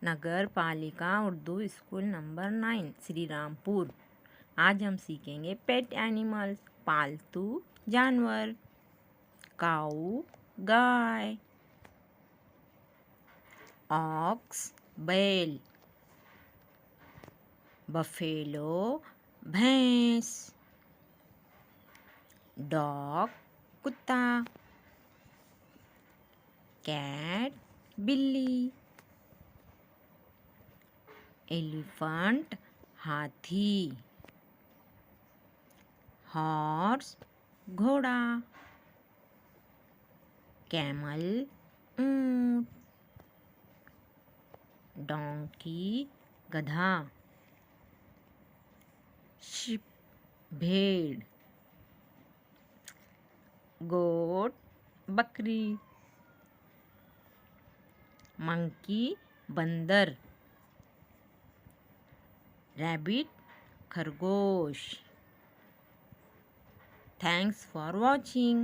नगर पालिका Urdu school number 9 Shri Rampur. आज हम सीखेंगे पेट एनिमल्स, पालतू जानवर। काऊ गाय, ऑक्स बैल, बफेलो भैंस, डॉग कुत्ता, कैट बिल्ली, एलिफेंट हाथी, हॉर्स घोड़ा, कैमल ऊंट, डोंकी गधा, शिप भेड़, गोट बकरी, मंकी बंदर, रैबिट खरगोश। Thanks for watching.